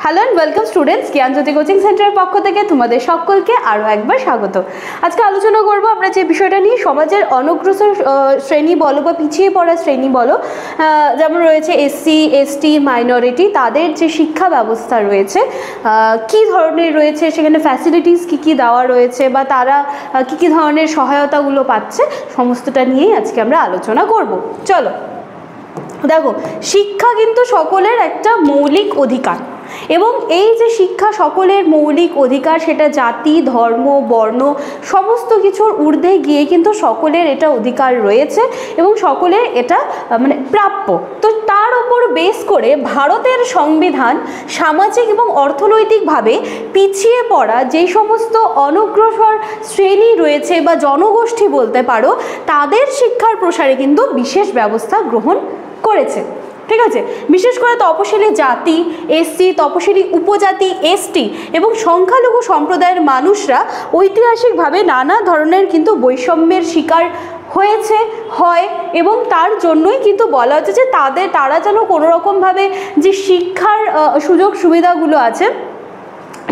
Hello and welcome students, Gyanjyoti coaching সেন্টারের পক্ষ থেকে তোমাদের সকলকে আরও একবার স্বাগত। আজকে আলোচনা করব আমরা যে বিষয়টা নিয়ে, সমাজের অনগ্রসর শ্রেণী বলো বা পিছিয়ে পড়া শ্রেণী বলো, যেমন রয়েছে এসসি, এসটি, মাইনরিটি, তাদের যে শিক্ষা ব্যবস্থা রয়েছে কী ধরনের রয়েছে, সেখানে ফ্যাসিলিটিস কী কী দেওয়া রয়েছে বা তারা কী কী ধরনের সহায়তাগুলো পাচ্ছে, সমস্তটা নিয়েই আজকে আমরা আলোচনা করব। চলো দেখো, শিক্ষা কিন্তু সকলের একটা মৌলিক অধিকার, এবং এই যে শিক্ষা সকলের মৌলিক অধিকার, সেটা জাতি, ধর্ম, বর্ণ সমস্ত কিছুর ঊর্ধ্বে গিয়ে কিন্তু সকলের এটা অধিকার রয়েছে এবং সকলের এটা প্রাপ্য। তো তার উপর বেস করে ভারতের সংবিধান সামাজিক এবং অর্থনৈতিকভাবে পিছিয়ে পড়া যেই সমস্ত অনগ্রসর শ্রেণী রয়েছে বা জনগোষ্ঠী বলতে পারো, তাদের শিক্ষার প্রসারে কিন্তু বিশেষ ব্যবস্থা গ্রহণ করেছে। ঠিক আছে, বিশেষ করে তপশিলি জাতি, এসসি, তপশিলি উপজাতি, এসটি এবং সংখ্যালঘু সম্প্রদায়ের মানুষরা ঐতিহাসিকভাবে নানা ধরনের কিন্তু বৈষম্যের শিকার হয়েছে, হয়, এবং তার জন্যই কিন্তু বলা হচ্ছে যে তারা যেন কোনোরকমভাবে যে শিক্ষার সুযোগ সুবিধাগুলো আছে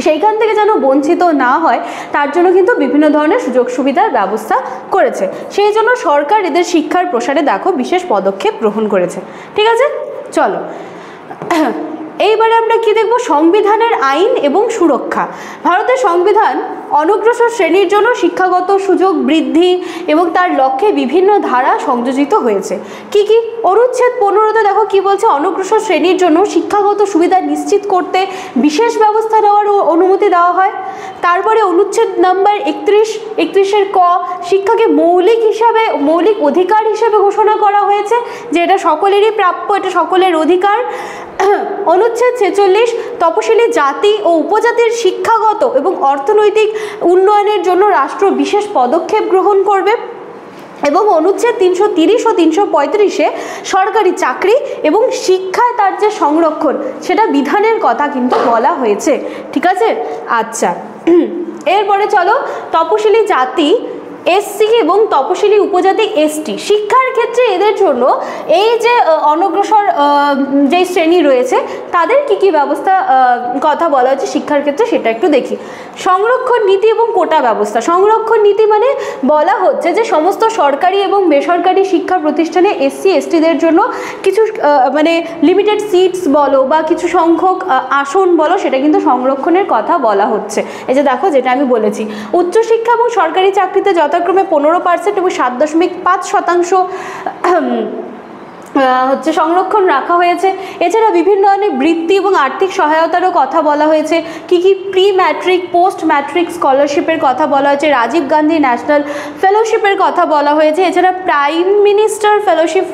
সেইখান থেকে যেন বঞ্চিত না হয়, তার জন্য কিন্তু বিভিন্ন ধরনের সুযোগ সুবিধার ব্যবস্থা করেছে। সেই জন্য সরকার এদের শিক্ষার প্রসারে দেখো বিশেষ পদক্ষেপ গ্রহণ করেছে। ঠিক আছে, চলো এইবারে আমরা কি দেখব, সংবিধানের আইন এবং সুরক্ষা। ভারতের সংবিধান অনগ্রসর শ্রেণীর জন্য শিক্ষাগত সুযোগ বৃদ্ধি এবং তার লক্ষ্যে বিভিন্ন ধারা সংযোজিত হয়েছে। কি কি? অনুচ্ছেদ 15তে দেখো কি বলছে, অনগ্রসর শ্রেণীর জন্য শিক্ষাগত সুবিধা নিশ্চিত করতে বিশেষ ব্যবস্থা নেওয়ার অনুমতি দেওয়া হয়। তারপরে অনুচ্ছেদ নাম্বার 31-এর ক, শিক্ষাকে মৌলিক অধিকার হিসাবে ঘোষণা করা হয়েছে, যে এটা সকলেরই প্রাপ্য, এটা সকলের অধিকার। অনুচ্ছেদ 46, তপশিলি জাতি ও উপজাতির শিক্ষাগত এবং অর্থনৈতিক উন্নয়নের জন্য রাষ্ট্র বিশেষ পদক্ষেপ গ্রহণ করবে। এবং অনুচ্ছেদ 330 ও 335-এ সরকারি চাকরি এবং শিক্ষায় তার যে সংরক্ষণ, সেটা বিধানের কথা কিন্তু বলা হয়েছে। ঠিক আছে, আচ্ছা এরপরে চলো, তপশিলি জাতি এসসি এবং তপশিলি উপজাতি এসটি, শিক্ষার ক্ষেত্রে এদের জন্য এই যে অনগ্রসর যে শ্রেণী রয়েছে তাদের কি কি ব্যবস্থা কথা বলা হচ্ছে শিক্ষার ক্ষেত্রে, সেটা একটু দেখি। সংরক্ষণ নীতি এবং কোটা ব্যবস্থা। সংরক্ষণ নীতি মানে বলা হচ্ছে যে সমস্ত সরকারি এবং বেসরকারি শিক্ষা প্রতিষ্ঠানে এসসি এসটিদের জন্য কিছু লিমিটেড সিটস বলো বা কিছু সংখ্যক আসন বলো, সেটা কিন্তু সংরক্ষণের কথা বলা হচ্ছে। এই যে দেখো, যেটা আমি বলেছি, উচ্চশিক্ষা এবং সরকারি চাকরিতে যথাক্রমে 15% এবং 7.5% হচ্ছে সংরক্ষণ রাখা হয়েছে। এছাড়া বিভিন্ন ধরনের বৃত্তি এবং আর্থিক সহায়তারও কথা বলা হয়েছে। কি কি? প্রি ম্যাট্রিক, পোস্ট ম্যাট্রিক স্কলারশিপের কথা বলা হয়েছে, রাজীব গান্ধী ন্যাশনাল ফেলোশিপের কথা বলা হয়েছে। এছাড়া প্রাইম মিনিস্টার ফেলোশিপ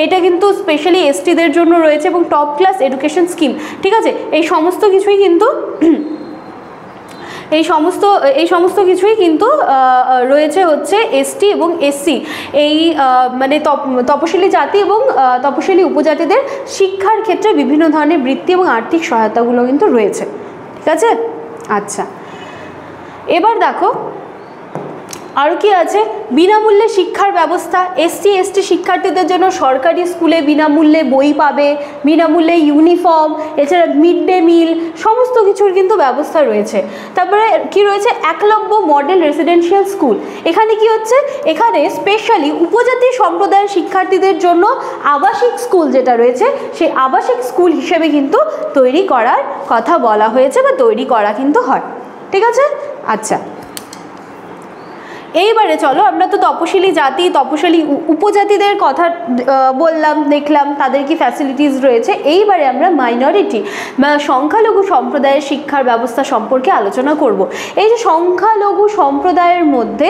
এটা কিন্তু স্পেশালি এসটিদের জন্য রয়েছে, এবং টপ ক্লাস এডুকেশন স্কিম। ঠিক আছে, এই সমস্ত কিছুই কিন্তু রয়েছে হচ্ছে এসটি এবং এসসি, এই তপশিলি জাতি এবং তপশিলি উপজাতিদের শিক্ষার ক্ষেত্রে বিভিন্ন ধরনের বৃত্তি এবং আর্থিক সহায়তাগুলো কিন্তু রয়েছে। ঠিক আছে, আচ্ছা এবার দেখো আর কি আছে। বিনামূল্যে শিক্ষার ব্যবস্থা। এসসি এসটি শিক্ষার্থীদের জন্য সরকারি স্কুলে বিনামূল্যে বই পাবে, বিনামূল্যে ইউনিফর্ম, এছাড়া মিড ডে মিল, সমস্ত কিছুর কিন্তু ব্যবস্থা রয়েছে। তারপরে কি রয়েছে, একলব্য মডেল রেসিডেন্সিয়াল স্কুল। এখানে কি হচ্ছে, এখানে স্পেশালি উপজাতি সম্প্রদায়ের শিক্ষার্থীদের জন্য আবাসিক স্কুল যেটা রয়েছে, সেই আবাসিক স্কুল হিসেবে কিন্তু তৈরি করার কথা বলা হয়েছে বা তৈরি করা কিন্তু হয়। ঠিক আছে, আচ্ছা এইবারে চলো, আমরা তো তপশিলি জাতি, তপশিলি উপজাতিদের কথা বললাম, দেখলাম তাদের কি ফ্যাসিলিটিস রয়েছে। এইবারে আমরা মাইনরিটি বা সংখ্যালঘু সম্প্রদায়ের শিক্ষার ব্যবস্থা সম্পর্কে আলোচনা করব। এই যে সংখ্যালঘু সম্প্রদায়ের মধ্যে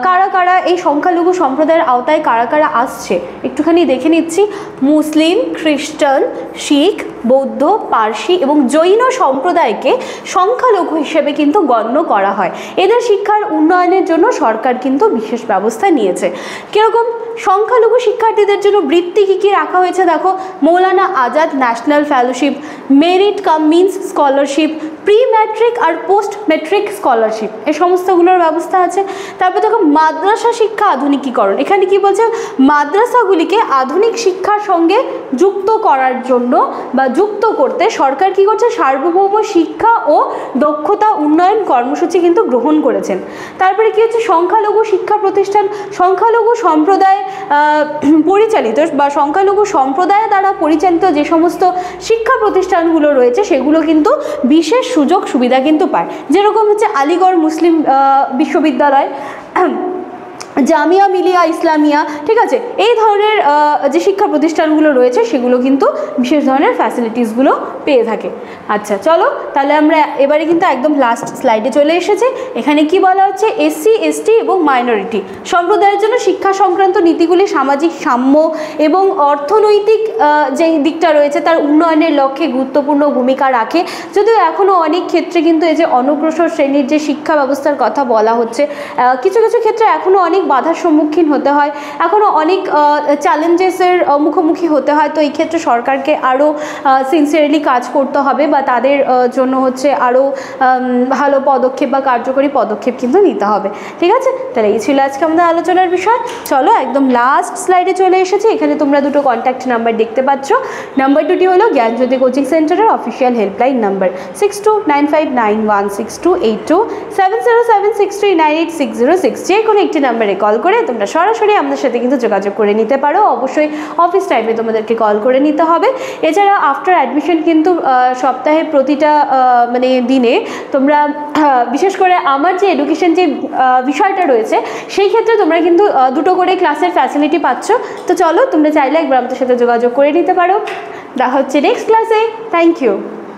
কারা কারা, এই সংখ্যালঘু সম্প্রদায়ের আওতায় কারা কারা আসছে একটুখানি দেখে নিচ্ছি। মুসলিম, খ্রিস্টান, শিখ, বৌদ্ধ, পার্সি এবং জৈন সম্প্রদায়কে সংখ্যালঘু হিসেবে কিন্তু গণ্য করা হয়। এদের শিক্ষার উন্নয়নের জন্য সরকার কিন্তু বিশেষ ব্যবস্থা নিয়েছে। কিরকম? সংখ্যালঘু শিক্ষার্থীদের জন্য বৃত্তি কী কী রাখা হয়েছে দেখো, Maulana Azad national fellowship, merit cum means scholarship, pre matric আর পোস্ট ম্যাট্রিক স্কলারশিপ, এই সমস্তগুলোর ব্যবস্থা আছে। তারপর দেখো মাদ্রাসা শিক্ষা আধুনিকীকরণ, এখানে কি বলছে, মাদ্রাসাগুলিকে আধুনিক শিক্ষার সঙ্গে যুক্ত করার জন্য বা যুক্ত করতে সরকার কি করছে, সার্বভৌম শিক্ষা ও দক্ষতা উন্নয়ন কর্মসূচি কিন্তু গ্রহণ করেছেন। তারপরে কি হচ্ছে, সংখ্যালঘু শিক্ষা প্রতিষ্ঠান, সংখ্যালঘু সম্প্রদায় পরিচালিত বা সংখ্যালঘু সম্প্রদায় দ্বারা পরিচালিত যে সমস্ত শিক্ষা প্রতিষ্ঠানগুলো রয়েছে সেগুলো কিন্তু বিশেষ সুযোগ সুবিধা কিন্তু পায়, যেরকম হচ্ছে আলিগড় মুসলিম বিশ্ববিদ্যালয়, জামিয়া মিলিয়া ইসলামিয়া, ঠিক আছে, এই ধরনের যে শিক্ষা প্রতিষ্ঠানগুলো রয়েছে সেগুলো কিন্তু বিশেষ ধরনের ফ্যাসিলিটিসগুলো পেয়ে থাকে। আচ্ছা চলো তাহলে আমরা এবারে কিন্তু একদম লাস্ট স্লাইডে চলে এসেছি। এখানে কি বলা হচ্ছে, এসসি এসটি এবং মাইনরিটি সম্প্রদায়ের জন্য শিক্ষা সংক্রান্ত নীতিগুলি সামাজিক সাম্য এবং অর্থনৈতিক যে দিকটা রয়েছে তার উন্নয়নের লক্ষ্যে গুরুত্বপূর্ণ ভূমিকা রাখে। যদিও এখনও অনেক ক্ষেত্রে কিন্তু এই যে অনগ্রসর শ্রেণীর যে শিক্ষা ব্যবস্থার কথা বলা হচ্ছে, কিছু কিছু ক্ষেত্রে এখনও অনেক বাধার সম্মুখীন হতে হয়, এখনও অনেক চ্যালেঞ্জেসের মুখোমুখি হতে হয়। তো এই ক্ষেত্রে সরকারকে আরও সিনসিয়ারলি কাজ করতে হবে বা তাদের জন্য হচ্ছে আরও ভালো পদক্ষেপ বা কার্যকরী পদক্ষেপ কিন্তু নিতে হবে। ঠিক আছে, তাহলে এই ছিল আজকে আমাদের আলোচনার বিষয়। চলো একদম লাস্ট স্লাইডে চলে এসেছি। এখানে তোমরা দুটো কন্ট্যাক্ট নাম্বার দেখতে পাচ্ছ। নাম্বার দুটি হলো জ্ঞানজ্যোতি কোচিং সেন্টারের অফিসিয়াল হেল্পলাইন নাম্বার 6295916282, 7076398606। যে কোনো একটি নাম্বারে কল করে তোমরা সরাসরি আমাদের সাথে কিন্তু যোগাযোগ করে নিতে পারো। অবশ্যই অফিস টাইমে তোমাদেরকে কল করে নিতে হবে। এছাড়া আফটার অ্যাডমিশন কিন্তু সপ্তাহে প্রতিটা মানে দিনে তোমরা বিশেষ করে আমার যে এডুকেশন যে বিষয়টা রয়েছে সেই ক্ষেত্রে তোমরা কিন্তু দুটো করে ক্লাসের ফ্যাসিলিটি পাচ্ছ। তো চলো তোমরা চাইলে একবার আমাদের সাথে যোগাযোগ করে নিতে পারো। দেখা হচ্ছে নেক্সট ক্লাসে। Thank you.